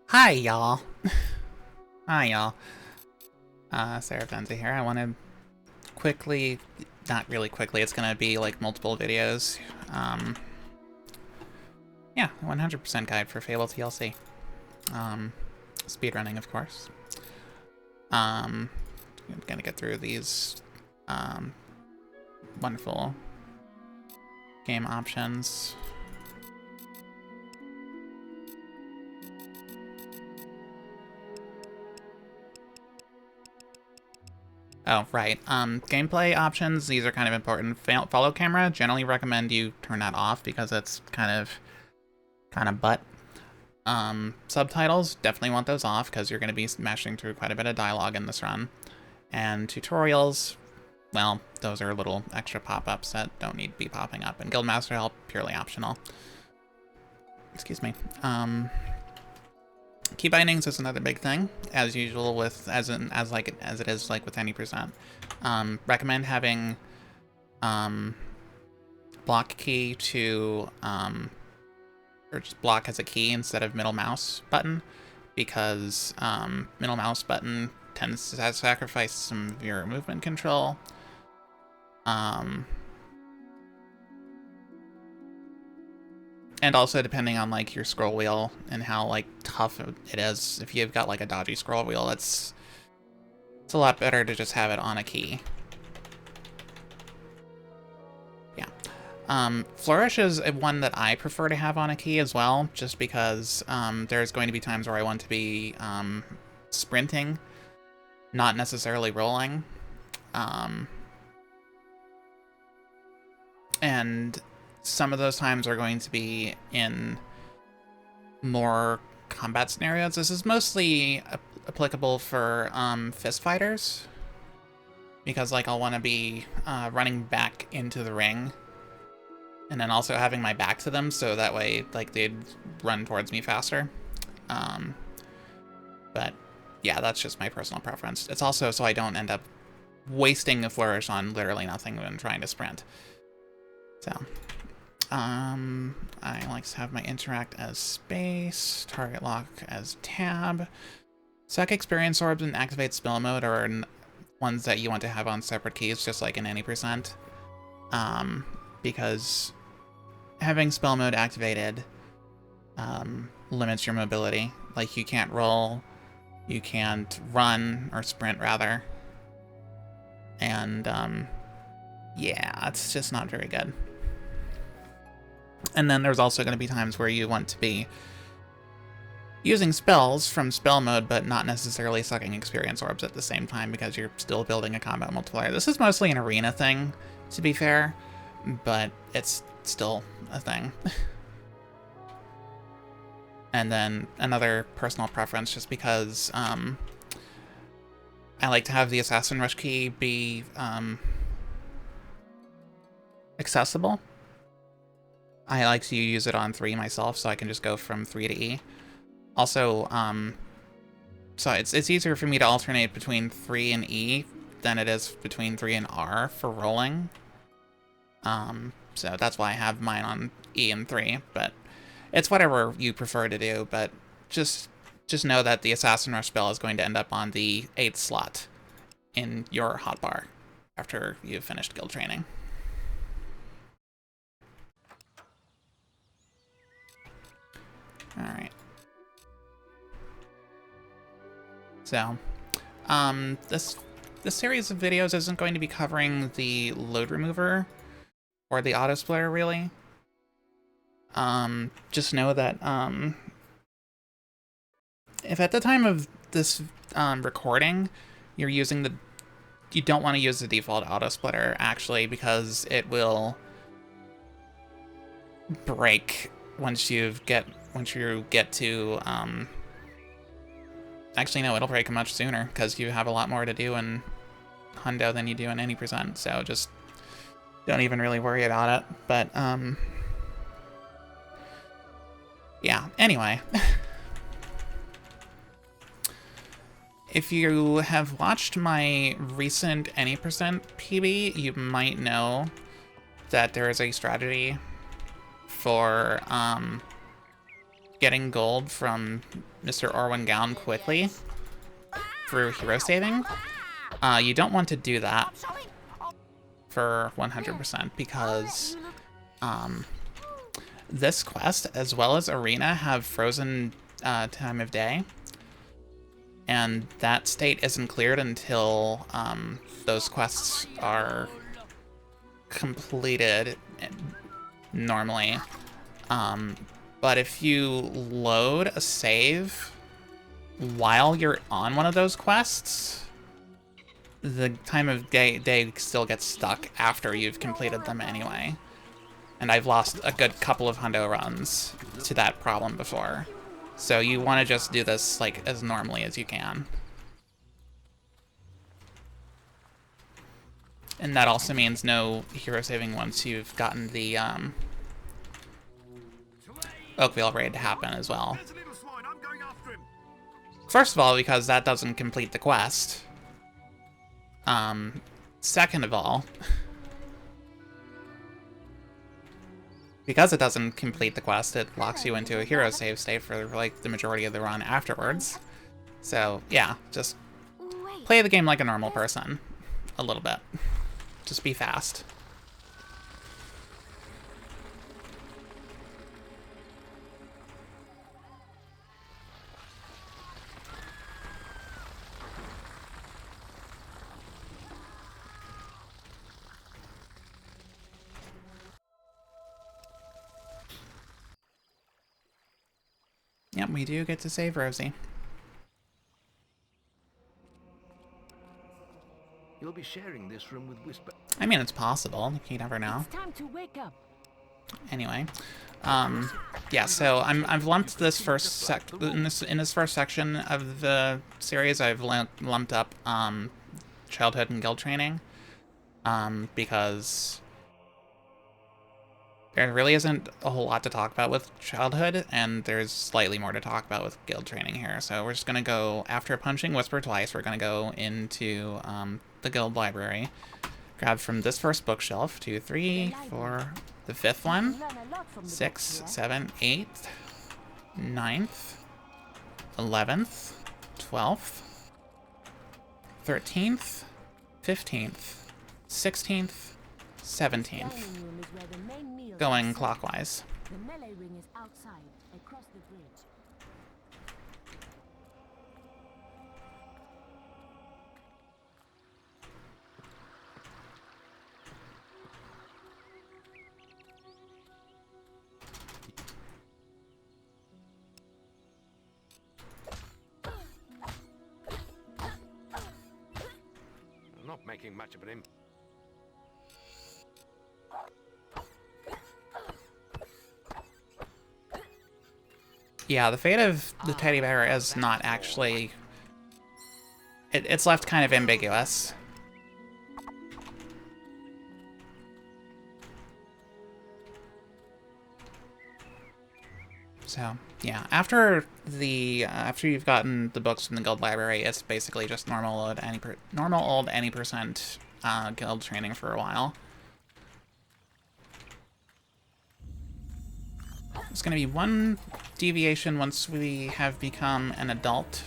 Hi, y'all. Hi, y'all. Sarah Benza here. I want to quickly, not really quickly, it's going to be like multiple videos. Yeah, 100% guide for Fable TLC. Speedrunning, of course. I'm going to get through these wonderful game options. Oh, right. Gameplay options, these are kind of important. Follow camera, generally recommend you turn that off because it's kind of butt. Subtitles, definitely want those off because you're going to be smashing through quite a bit of dialogue in this run. And tutorials, well, those are little extra pop-ups that don't need to be popping up. And Guildmaster help, purely optional. Excuse me. Key bindings is another big thing, as usual with as it is like with any percent. Recommend having block key to or just block as a key instead of middle mouse button, because middle mouse button tends to sacrifice some of your movement control. And also depending on like your scroll wheel and how like tough it is, if you've got like a dodgy scroll wheel, it's a lot better to just have it on a key. Yeah. Flourish is one that I prefer to have on a key as well, just because there's going to be times where I want to be sprinting, not necessarily rolling. And some of those times are going to be in more combat scenarios. This is mostly applicable for fist fighters, because like I'll want to be running back into the ring and then also having my back to them, so that way like they'd run towards me faster. But yeah, that's just my personal preference. It's also so I don't end up wasting a flourish on literally nothing when trying to sprint. So I like to have my interact as space, target lock as tab. Suck experience orbs and activate spell mode are ones that you want to have on separate keys, just like in any percent. Because having spell mode activated limits your mobility. Like you can't roll, you can't run, or sprint rather. And yeah, it's just not very good. And then there's also going to be times where you want to be using spells from spell mode, but not necessarily sucking experience orbs at the same time because you're still building a combat multiplier. This is mostly an arena thing, to be fair, but it's still a thing. And then another personal preference, just because I like to have the Assassin Rush key be accessible. I like to use it on 3 myself, so I can just go from 3 to E. Also, so it's easier for me to alternate between 3 and E than it is between 3 and R for rolling. So that's why I have mine on E and 3, but it's whatever you prefer to do, but just know that the Assassin Rush spell is going to end up on the 8th slot in your hotbar after you've finished guild training. Alright. So, this series of videos isn't going to be covering the load remover or the auto splitter, really. Just know that, if at the time of this recording you're using you don't want to use the default auto splitter, actually, because it will break once you get to actually no, it'll break much sooner because you have a lot more to do in hundo than you do in any percent, so just don't even really worry about it. But yeah, anyway. If you have watched my recent any percent PB, you might know that there is a strategy for getting gold from Mr. Orwin Gown quickly through hero saving, you don't want to do that for 100% because this quest, as well as Arena, have frozen time of day, and that state isn't cleared until those quests are completed normally. But if you load a save while you're on one of those quests, the time of day still gets stuck after you've completed them anyway. And I've lost a good couple of hundo runs to that problem before. So you want to just do this like as normally as you can. And that also means no hero saving once you've gotten the Oakvale raid to happen as well. First of all, because that doesn't complete the quest. Second of all, because it doesn't complete the quest, it locks you into a hero save state for like the majority of the run afterwards. So yeah, just play the game like a normal person. A little bit. Just be fast. Yep, we do get to save Rosie. You'll be sharing this room with Whisper. I mean, it's possible. You never know. It's time to wake up. Anyway, yeah. So I've lumped this first in this first section of the series. I've lumped up childhood and guild training, because there really isn't a whole lot to talk about with childhood, and there's slightly more to talk about with guild training here. So we're just gonna go, after punching Whisper twice, we're gonna go into the guild library, grab from this first bookshelf 2, 3, 4, the 5th one, 6, 7, 8, 9th, 11th, 12th, 13th, 15th, 16th, 17th. Going clockwise. The melee ring is outside, across the bridge. I'm not making much of an impact. Yeah, the fate of the teddy bear is not actually... It's left kind of ambiguous. So, yeah, after you've gotten the books from the guild library, it's basically just normal old any percent guild training for a while. There's going to be one deviation once we have become an adult.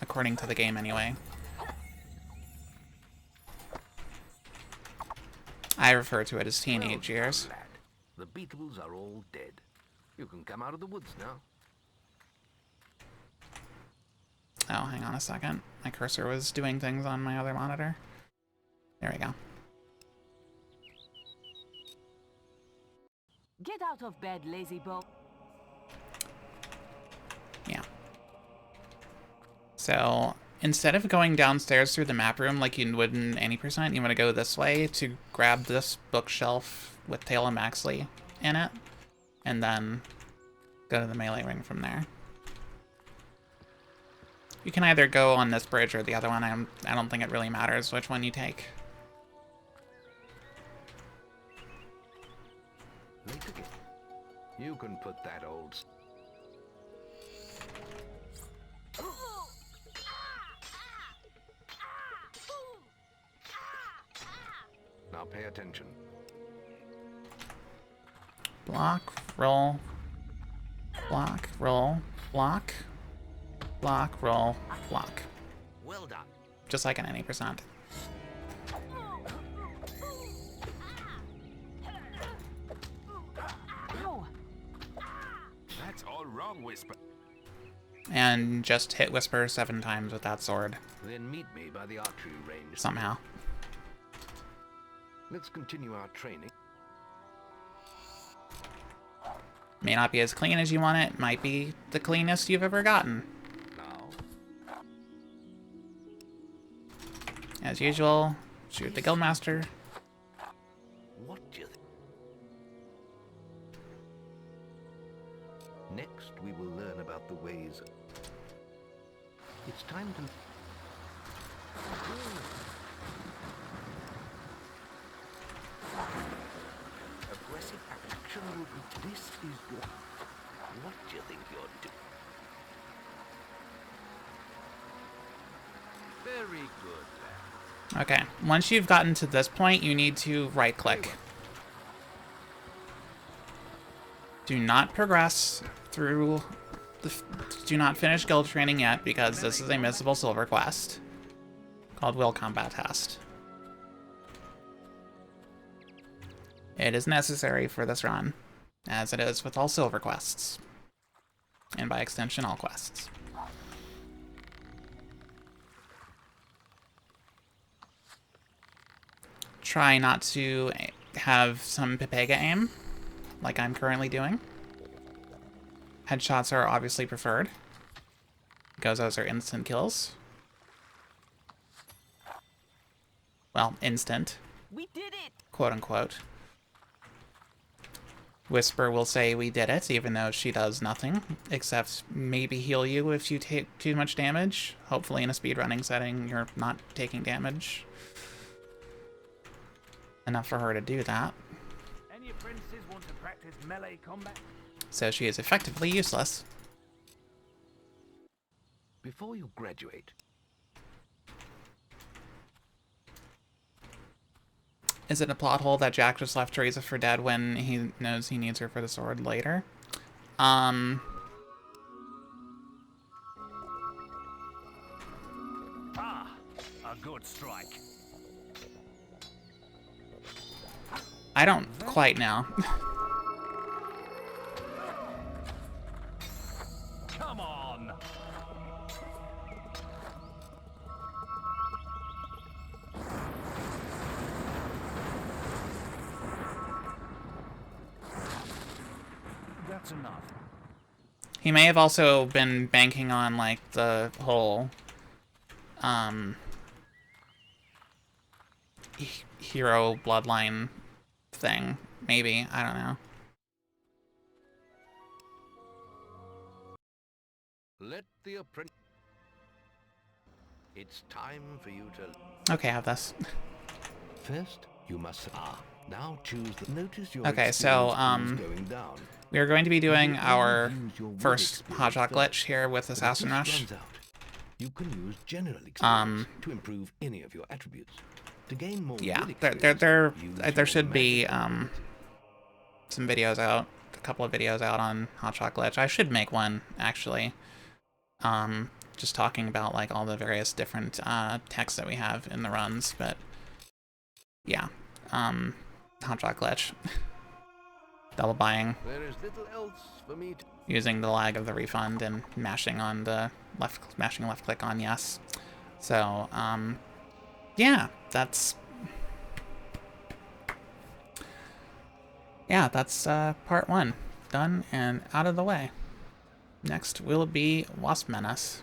According to the game, anyway. I refer to it as teenage years. The beetles are all dead. You can come out of the woods now. Oh, hang on a second. My cursor was doing things on my other monitor. There we go. Get out of bed, lazy boy. Yeah. So, instead of going downstairs through the map room like you would in any percent, you want to go this way to grab this bookshelf with Taylor Maxley in it, and then go to the melee ring from there. You can either go on this bridge or the other one. I don't think it really matters which one you take. Late again. You can put that old... Now pay attention. Block, roll, block, roll, block, block, roll, block. Well done. Just like in any percent. That's all wrong, Whisper. And just hit Whisper 7 times with that sword, Then meet me by the archery range. somehow. Let's continue our training. May not be as clean as you want it, might be the cleanest you've ever gotten. Now, As usual, shoot the Guildmaster. what do you think? Next, we will learn about the ways. It's time to. Aggressive action will be. This is your. What do you think you're doing? Very good, lad. Okay, once you've gotten to this point, you need to right-click. Do not progress through the... Do not finish guild training yet, because this is a missable silver quest called Will Combat Test. It is necessary for this run, as it is with all silver quests, and by extension, all quests. Try not to have some Pepega aim, like I'm currently doing. Headshots are obviously preferred, because those are instant kills. Well, instant, We did it! quote unquote. Whisper will say we did it, even though she does nothing, except maybe heal you if you take too much damage. Hopefully in a speedrunning setting, you're not taking damage enough for her to do that. Any apprentices want to practice melee combat? So she is effectively useless. Before you graduate, Is it a plot hole that Jack just left Teresa for dead when he knows he needs her for the sword later? Ah, a good strike. I don't quite know. Come on! That's enough. He may have also been banking on, like, the whole, hero bloodline thing. Maybe. I don't know. let the apprentice. It's time for you to. Okay, have this. First, you must. Now choose the. Notice your. Okay, so, experience pool is going down. We are going to be doing You can our use your wood first experience hotshot first. glitch here with But if Assassin this Rush. runs out, you can use general experience to improve any of your attributes. To gain more Yeah, wood there experience, use your should be magic. some videos out, a couple of videos out on hotshot glitch. I should make one actually, just talking about like all the various different texts that we have in the runs. But yeah, hotshot glitch, double buying There is little else for me to. using the lag of the refund and mashing left click on yes. So yeah, that's part 1 done and out of the way. Next will be Wasp Menace.